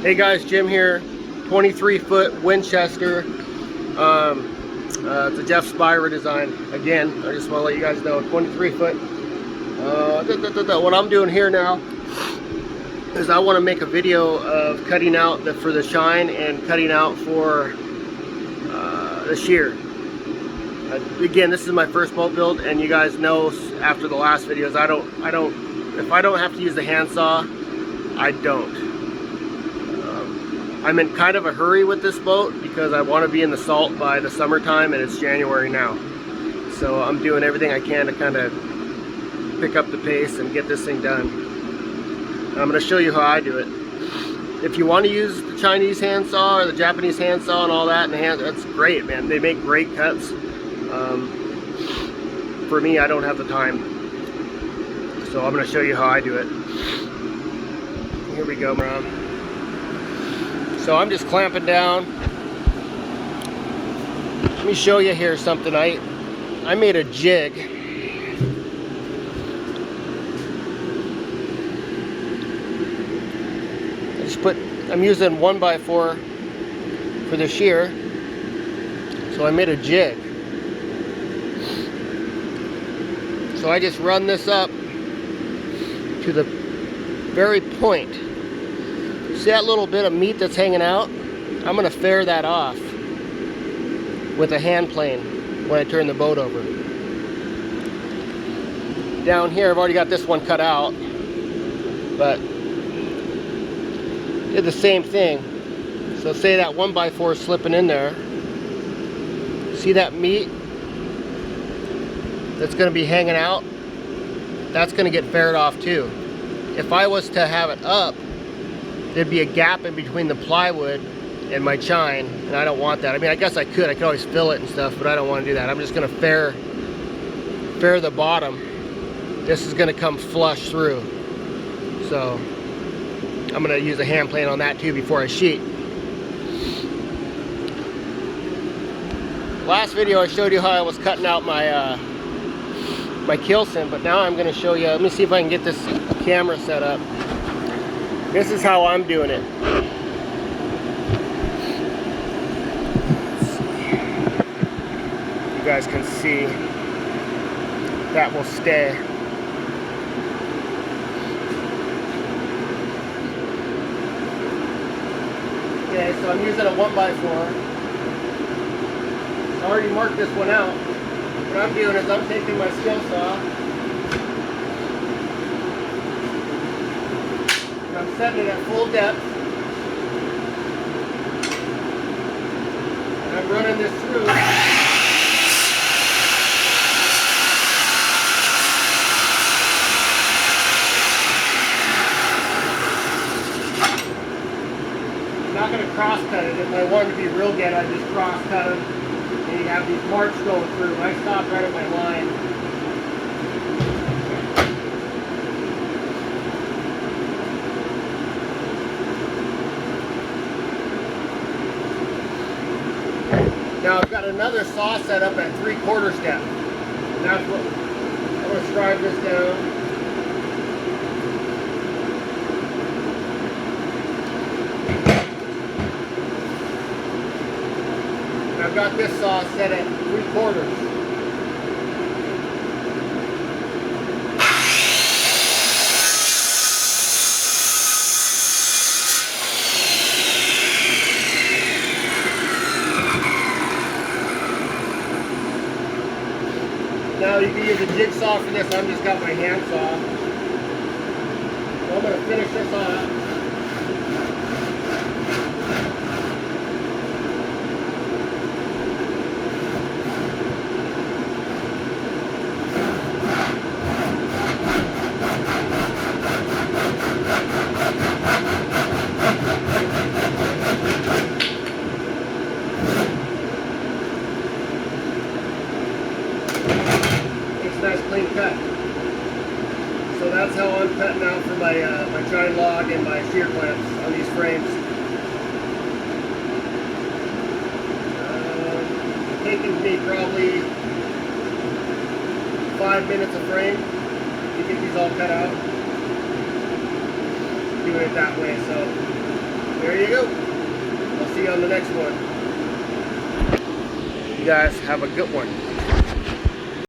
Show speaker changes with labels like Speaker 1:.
Speaker 1: Hey guys, Jim here. 23-foot Winchester. It's a Jeff Spira design. Again, I just want to let you guys know, 23-foot. What I'm doing here now is I want to make a video of cutting out for the chine and cutting out for the shear. Again, this is my first boat build, and you guys know after the last videos, if I don't have to use the handsaw, I don't. I'm in kind of a hurry with this boat because I want to be in the salt by the summertime, and it's January now. So I'm doing everything I can to kind of pick up the pace and get this thing done. I'm going to show you how I do it. If you want to use the Chinese handsaw or the Japanese handsaw and all that, that's great, man. They make great cuts. For me, I don't have the time. So I'm going to show you how I do it. Here we go, bro. So I'm just clamping down. Let me show you here something. I made a jig. I'm using 1x4 for the shear. So I made a jig. So I just run this up to the very point. See that little bit of meat that's hanging out? I'm going to fare that off with a hand plane when I turn the boat over. Down here, I've already got this one cut out, but did the same thing. So say that 1x4 is slipping in there. See that meat that's going to be hanging out? That's going to get fared off too. If I was to have it up, there'd be a gap in between the plywood and my chine, and I don't want that. I mean, I guess I could always fill it and stuff, but I don't want to do that. I'm just going to fare the bottom. This is going to come flush through. So I'm going to use a hand plane on that too before I sheet. Last video I showed you how I was cutting out my my Kilson, but now I'm going to show you. Let me see if I can get this camera set up. This is how I'm doing it. You guys can see that will stay. Okay, so I'm using a 1x4. I already marked this one out. What I'm doing is I'm taking my skill saw. I'm setting it at full depth, and I'm running this through. I'm not going to cross cut it. If I wanted to be real good, I'd just cross cut them, and you have these marks going through. I stop right at my line. Now I've got another saw set up at 3/4 step. And that's what I'm going to strive this down. And I've got this saw set at 3/4. Now you can use a jigsaw for this. I've just got my hand saw. So I'm going to finish this off. Nice clean cut. So that's how I'm cutting out for my my chine log and my shear clamps on these frames. Taking me probably 5 minutes a frame to get these all cut out. Doing it that way, so there you go. I'll see you on the next one. You guys have a good one.